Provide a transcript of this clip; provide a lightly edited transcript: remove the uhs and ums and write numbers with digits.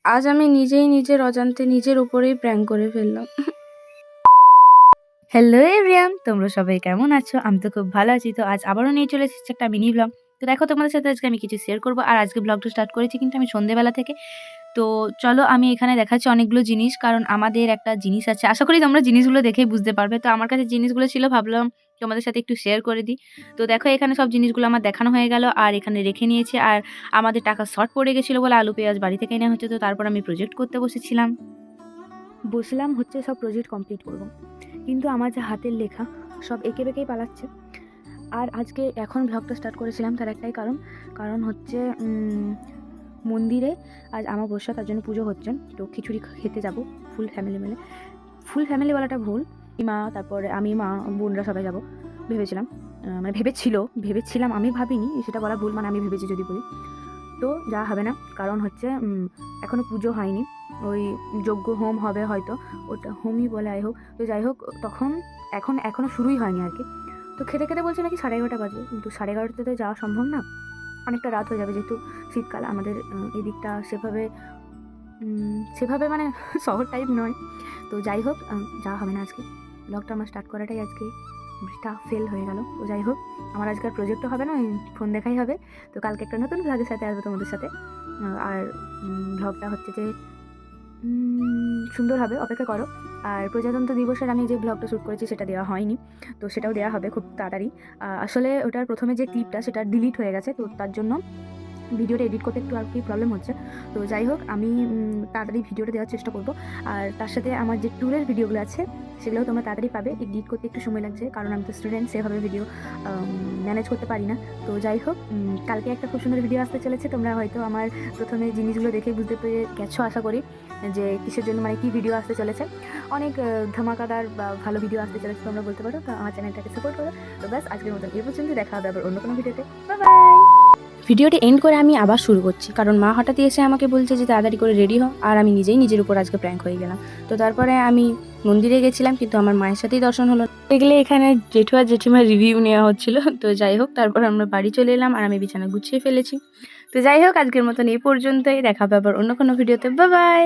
আজ আমি নিজেই নিজের অজান্তে নিজের উপরেই প্র্যাঙ্ক করে ফেললাম। হ্যালো এভরিওয়ান, তোমরা সবাই কেমন আছো? আমি তো খুব ভালো আছি। তো আজ আবারও নিয়ে চলে এসেছি একটা মিনি ব্লগ। তো দেখো, তোমাদের সাথে আজকে আমি কিছু শেয়ার করব। আর আজকে ব্লগটা স্টার্ট করেছি কিন্তু আমি সন্ধ্যেবেলা থেকে। তো চলো, আমি এখানে দেখাচ্ছি অনেকগুলো জিনিস, কারণ আমাদের একটা জিনিস আছে। আশা করি তোমরা জিনিসগুলো দেখেই বুঝতে পারবে। তো আমার কাছে জিনিসগুলো ছিল, ভাবলাম তোমাদের সাথে একটু শেয়ার করে দিই। তো দেখো, এখানে সব জিনিসগুলো আমার দেখানো হয়ে গেল আর এখানে রেখে নিয়েছি। আর আমাদের টাকা শর্ট পড়ে গেছিলো বলে আলু পেঁয়াজ বাড়ি থেকে নেওয়া হচ্ছে। তো তারপর আমি প্রজেক্ট করতে বসলাম হচ্ছে সব প্রজেক্ট কমপ্লিট করব। কিন্তু আমার যে হাতের লেখা সব এঁকে বেঁকেই পালাচ্ছে। আর আজকে এখন ব্লগটা স্টার্ট করেছিলাম তার একটাই কারণ হচ্ছে মন্দিরে আজ আমাবস্যা, তার জন্য পুজো হচ্ছে। তো খিচুড়ি খেতে যাব ফুল ফ্যামিলি মিলে। ফুল ফ্যামিলি বলাটা ভুল, মা, তারপরে আমি, মা, বোনরা সবাই যাব ভেবেছিলাম। মানে ভেবেছিলাম, আমি ভাবিনি, সেটা বলা ভুল, মানে আমি ভেবেছি যদি বলি। তো যা হবে না, কারণ হচ্ছে এখনও পুজো হয়নি। ওই যজ্ঞ হোম হবে হয়তো, ওটা হোমই বলে আই হোক। তো যাই হোক, তখন এখনও শুরুই হয়নি আর কি। তো খেতে খেতে বলছে নাকি 11:30 বাজবে, কিন্তু 11:30 তো যাওয়া সম্ভব না, অনেকটা রাত হয়ে যাবে, যেহেতু শীতকাল আমাদের এই দিকটা সেভাবে মানে শহর টাইপ নয়। তো যাই হোক, যাওয়া হবে না আজকে। ব্লগটা আমার স্টার্ট করাটাই আজকে বৃথা ফেল হয়ে গেল। তো যাই হোক, আমার আজকে আর প্রজেক্টও হবে না, ওই ফোন দেখাই হবে। তো কালকে একটা নতুন ব্লগের সাথে আসবো তোমাদের সাথে। আর ব্লগটা হচ্ছে যে সুন্দর হবে, অপেক্ষা করো। আর প্রজাতন্ত্র দিবসের আমি যে ব্লগটা শ্যুট করেছি সেটা দেওয়া হয়নি, তো সেটাও দেওয়া হবে খুব তাড়াতাড়ি। আসলে ওটার প্রথমে যে ক্লিপটা সেটা ডিলিট হয়ে গেছে, তো তার জন্য ভিডিওটা এডিট করতে একটু আর কি প্রবলেম হচ্ছে। তো যাই হোক, আমি তাড়াতাড়ি ভিডিওটা দেওয়ার চেষ্টা করব। আর তার সাথে আমার যে ট্যুরের ভিডিওগুলো আছে সেগুলোও তোমরা তাড়াতাড়ি পাবে। এডিট করতে একটু সময় লাগছে, কারণ আমি তো স্টুডেন্ট, সেভাবে ভিডিও ম্যানেজ করতে পারি না। তো যাই হোক, কালকে একটা খুব সুন্দর ভিডিও আসতে চলেছে। তোমরা হয়তো আমার প্রথমে জিনিসগুলো দেখে বুঝতে পেরে গেছো আশা করি, যে কিসের জন্য, মানে কী ভিডিও আসতে চলেছে। অনেক ধামাকাদার বা ভালো ভিডিও আসতে চলেছে তোমরা বলতে পারো। তো আমার চ্যানেলটাকে সাপোর্ট করো। তো ব্যাস, আজকের মতন এই পর্যন্ত, দেখা হবে আবার অন্য কোনো ভিডিওতে। Bye bye. ভিডিওটি এন্ড করে আমি আবার শুরু করছি, কারণ মা হঠাৎই এসে আমাকে বলছে যে তাড়াতাড়ি করে রেডি হও। আর আমি নিজেই নিজের উপর আজকে প্র্যাঙ্ক হয়ে গেলাম। তো তারপরে আমি মন্দিরে গেছিলাম, কিন্তু আমার মায়ের সাথেই দর্শন হলো। এগুলো এখানে জেঠু আর জেঠিমার রিভিউ নেওয়া হচ্ছিল। তো যাই হোক, তারপর আমরা বাড়ি চলে এলাম আর আমি বিছানা গুছিয়ে ফেলেছি। তো যাই হোক, আজকের মতন এই পর্যন্তই, দেখা হবে আবার অন্য কোনো ভিডিওতে। Bye bye.